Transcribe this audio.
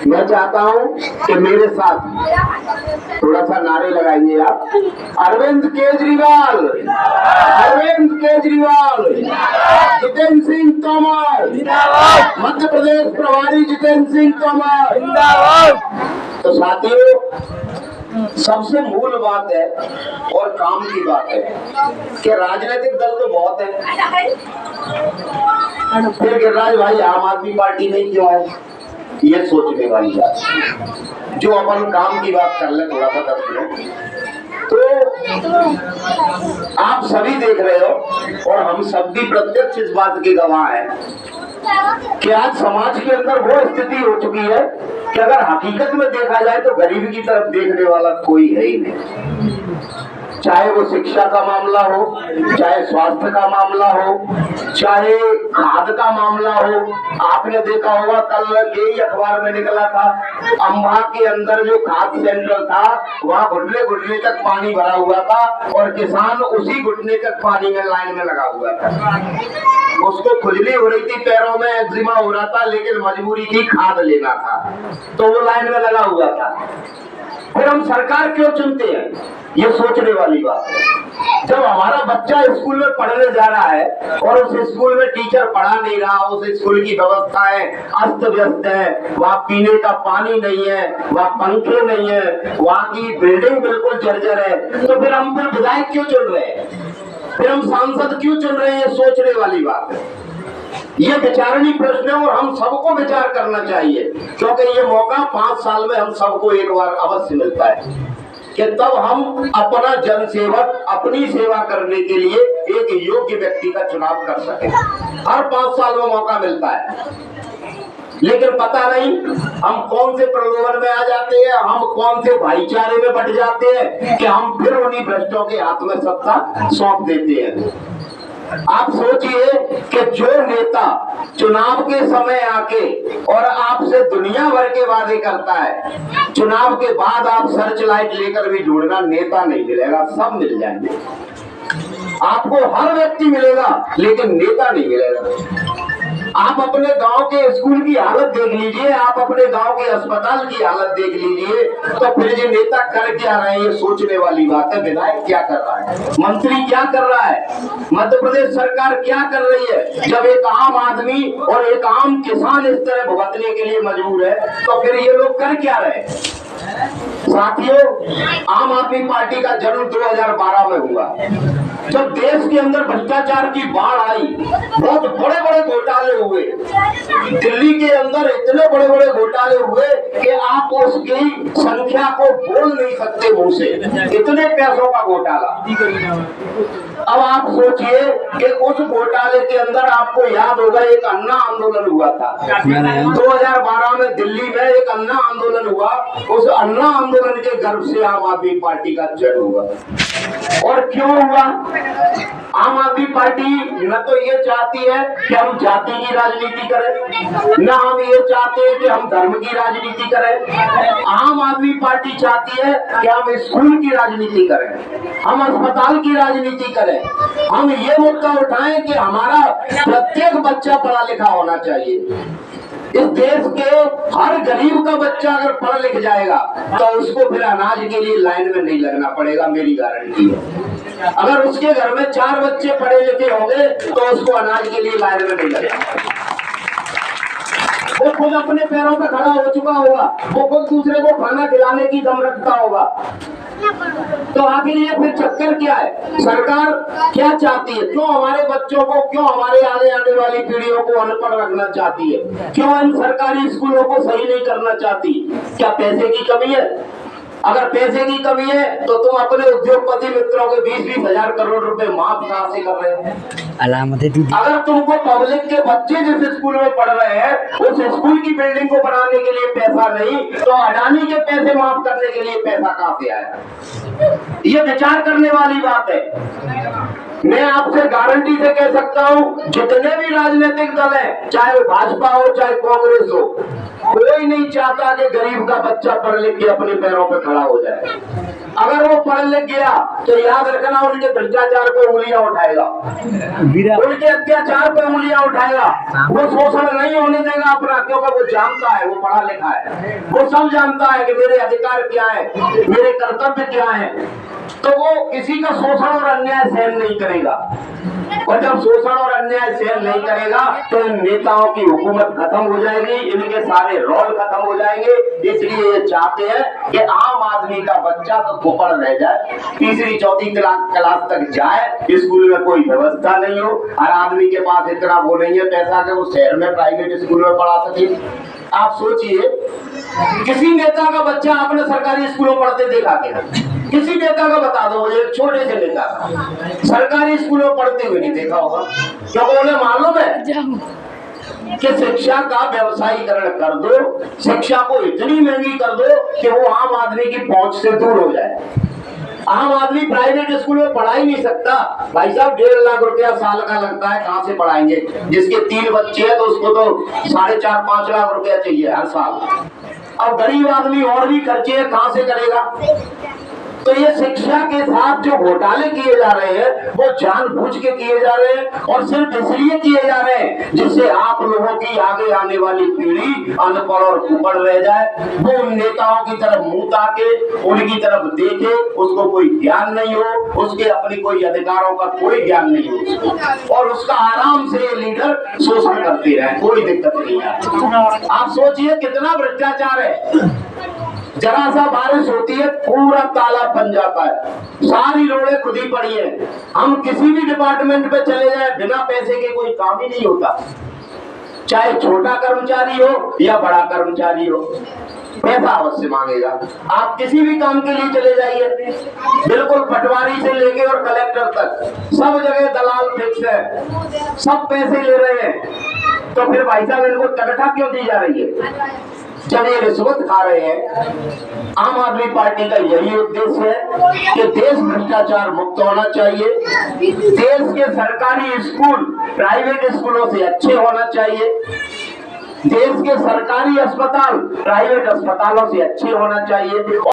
मैं चाहता हूं कि मेरे साथ थोड़ा सा नारे लगाएंगे आप। अरविंद केजरीवाल, अरविंद केजरीवाल, जितेंद्र सिंह तोमर, मध्य प्रदेश प्रभारी जितेंद्र सिंह तोमर। तो साथियों, सबसे मूल बात है और काम की बात है कि राजनीतिक दल तो बहुत है, फिर गिरिराज भाई आम आदमी पार्टी नहीं क्यों है, ये सोचने वाली बात। जो अपन काम की बात कर ले थोड़ा सा 10 मिनट, तो आप सभी देख रहे हो और हम सब भी प्रत्यक्ष इस बात के गवाह हैं कि आज समाज के अंदर वो स्थिति हो चुकी है कि अगर हकीकत में देखा जाए तो गरीब की तरफ देखने वाला कोई है ही नहीं। चाहे वो शिक्षा का मामला हो, चाहे स्वास्थ्य का मामला हो, चाहे खाद का मामला हो। आपने देखा होगा कल यही अखबार में निकला था, अम्बा के अंदर जो खाद सेंटर था वहाँ घुटने घुटने तक पानी भरा हुआ था और किसान उसी घुटने तक पानी में लाइन में लगा हुआ था। उसको खुजली हो रही थी, पैरों में एक्जिमा हो रहा था, लेकिन मजबूरी थी, खाद लेना था तो वो लाइन में लगा हुआ था। फिर हम सरकार क्यों चुनते हैं, ये सोचने वाली बात है। जब हमारा बच्चा स्कूल में पढ़ने जा रहा है और उस स्कूल में टीचर पढ़ा नहीं रहा, उस स्कूल की व्यवस्थाएं अस्त व्यस्त है, वहाँ पीने का पानी नहीं है, वहाँ पंखे नहीं है, वहाँ की बिल्डिंग बिल्कुल जर्जर है, तो फिर हम विधायक क्यों चुन रहे हैं, फिर हम सांसद क्यों चुन रहे हैं, ये सोचने वाली बात है। ये विचारणीय प्रश्न है और हम सबको विचार करना चाहिए, क्योंकि ये मौका 5 साल में हम सबको एक बार अवश्य मिलता है कि तब हम अपना जनसेवक, अपनी सेवा करने के लिए एक योग्य व्यक्ति का चुनाव कर सके। हर 5 साल में मौका मिलता है, लेकिन पता नहीं हम कौन से प्रलोभन में आ जाते हैं, हम कौन से भाईचारे में बट जाते हैं कि हम फिर उन्हीं भ्रष्टों के हाथ में सत्ता सौंप देते हैं। आप सोचिए कि जो नेता चुनाव के समय आके और आपसे दुनिया भर के वादे करता है, चुनाव के बाद आप सर्च लाइट लेकर भी ढूंढना, नेता नहीं मिलेगा, सब मिल जाएंगे। आपको हर व्यक्ति मिलेगा लेकिन नेता नहीं मिलेगा। आप अपने गांव के स्कूल की हालत देख लीजिए, आप अपने गांव के अस्पताल की हालत देख लीजिए, तो फिर ये नेता कर क्या रहे हैं, ये सोचने वाली बात है। विधायक क्या कर रहा है, मंत्री क्या कर रहा है, मध्य प्रदेश सरकार क्या कर रही है, जब एक आम आदमी और एक आम किसान इस तरह भुगतने के लिए मजबूर है, तो फिर ये लोग कर क्या रहे हैं। साथियों, आम आदमी पार्टी का जन्म 2012 में हुआ, जब देश के अंदर भ्रष्टाचार की बाढ़ आई, बहुत बड़े बड़े घोटाले हुए, दिल्ली के अंदर इतने बड़े बड़े घोटाले हुए कि आप उसकी संख्या को बोल नहीं सकते मुंह से, इतने पैसों का घोटाला। अब आप सोचिए कि उस घोटाले के अंदर आपको याद होगा एक अन्ना आंदोलन हुआ था 2012 में, दिल्ली में एक अन्ना आंदोलन हुआ। उस अन्ना आंदोलन के गर्भ से आम आदमी पार्टी का जन्म हुआ। और क्यों हुआ? आम आदमी पार्टी न तो ये चाहती है कि हम जाति की राजनीति करें, न हम ये चाहते हैं कि हम धर्म की राजनीति करें। आम आदमी पार्टी चाहती है कि हम स्कूल की राजनीति करें, हम अस्पताल की राजनीति करें, हम ये मुद्दा उठाएं कि हमारा प्रत्येक बच्चा पढ़ा लिखा होना चाहिए। इस देश के हर गरीब का बच्चा अगर पढ़ लिख जाएगा तो उसको फिर अनाज के लिए लाइन में नहीं लगना पड़ेगा, मेरी गारंटी है। अगर उसके घर में 4 बच्चे पढ़े लिखे होंगे तो उसको अनाज के लिए लाइन में नहीं लगना पड़ेगा। वो खुद अपने पैरों पर खड़ा हो चुका होगा, वो खुद दूसरे को खाना खिलाने की दम रखता होगा। तो आखिर ये फिर चक्कर क्या है? सरकार क्या चाहती है? क्यों हमारे बच्चों को, क्यों हमारे आने वाली पीढ़ियों को अनपढ़ रखना चाहती है? क्यों इन सरकारी स्कूलों को सही नहीं करना चाहती? क्या पैसे की कमी है? अगर पैसे की कमी है तो तुम अपने उद्योगपति मित्रों के 20-20 हजार करोड़ रुपए माफ कहाँ से कर रहे हैं? अगर तुमको पब्लिक के बच्चे जिस स्कूल में पढ़ रहे हैं उस स्कूल की बिल्डिंग को बनाने के लिए पैसा नहीं, तो अडानी के पैसे माफ करने के लिए पैसा कहाँ से आया? ये विचार करने वाली बात है। मैं आपसे गारंटी से कह सकता हूँ, जितने भी राजनीतिक दल हैं, चाहे वो भाजपा हो चाहे कांग्रेस हो, कोई कोई नहीं चाहता कि गरीब का बच्चा पढ़ लिख के अपने पैरों पे खड़ा हो जाए। अगर वो पढ़ लिख गया तो याद रखना उनके भ्रष्टाचार पे उंगलियां उठाएगा, उनके अत्याचार पे उंगलियां उठाएगा। वो शोषण नहीं होने देगा अपना, क्योंकि वो जानता है, वो पढ़ा लिखा है, वो सब जानता है कि मेरे अधिकार क्या है, मेरे कर्तव्य क्या है। तो वो किसी का शोषण और अन्याय सहन नहीं करेगा। और जब शोषण और अन्याय सहन नहीं करेगा तो इन नेताओं की हुकूमत खत्म हो जाएगी, इनके सारे रोल खत्म हो जाएंगे। इसलिए ये चाहते हैं कि आम आदमी का बच्चा तो भूपड़ रह जाए, तीसरी चौथी क्लास तक जाए, स्कूल में कोई व्यवस्था नहीं हो, हर आदमी के पास इतना वो नहीं है पैसा कि वो शहर में प्राइवेट स्कूल में पढ़ा सके। आप सोचिए, किसी नेता का बच्चा आपने सरकारी स्कूलों पढ़ते देखा क्या? किसी नेता का बता दो मुझे, एक छोटे से नेता का सरकारी स्कूलों पढ़ते हुए नहीं देखा होगा। क्योंकि उन्हें मालूम है कि शिक्षा का व्यवसायीकरण कर दो, शिक्षा को इतनी महंगी कर दो कि वो आम आदमी की पहुंच से दूर हो जाए। आम आदमी प्राइवेट स्कूल में पढ़ा ही नहीं सकता। भाई साहब 1.5 लाख रुपया साल का लगता है, कहाँ से पढ़ाएंगे? जिसके 3 बच्चे हैं तो उसको तो 4.5-5 लाख रुपया चाहिए हर साल। अब गरीब आदमी और भी खर्चे कहाँ से करेगा? तो ये शिक्षा के साथ जो घोटाले किए जा रहे हैं वो जानबूझ के किए जा रहे हैं, और सिर्फ इसलिए किए जा रहे हैं जिससे आप लोगों की आगे आने वाली पीढ़ी अनपढ़ और कुपड़ रह जाए। वो उन नेताओं की तरफ मुंह ताके, उनकी तरफ देखे, उसको कोई ज्ञान नहीं हो, उसके अपनी कोई अधिकारों का कोई ज्ञान नहीं हो उसको, और उसका आराम से ये लीडर शोषण करते रहे, कोई दिक्कत नहीं है। आप सोचिए कितना भ्रष्टाचार है। जरा सा बारिश होती है पूरा तालाब बन जाता है, सारी रोडें खुदी पड़ी है। हम किसी भी डिपार्टमेंट पे चले जाए, बिना पैसे के कोई काम ही नहीं होता, चाहे छोटा कर्मचारी हो या बड़ा कर्मचारी हो, पैसा अवश्य मांगेगा। आप किसी भी काम के लिए चले जाइए, बिल्कुल पटवारी से लेके और कलेक्टर तक सब जगह दलाल फिक्स है, सब पैसे ले रहे हैं। तो फिर भाई साहब इनको तनख्वाह क्यों दी जा रही है जब ये रिश्वत खा रहे हैं? आम आदमी पार्टी का यही उद्देश्य है कि देश भ्रष्टाचार मुक्त होना चाहिए, देश के सरकारी स्कूल प्राइवेट स्कूलों से अच्छे होना चाहिए, देश के सरकारी अस्पताल प्राइवेट अस्पतालों से अच्छे होना चाहिए।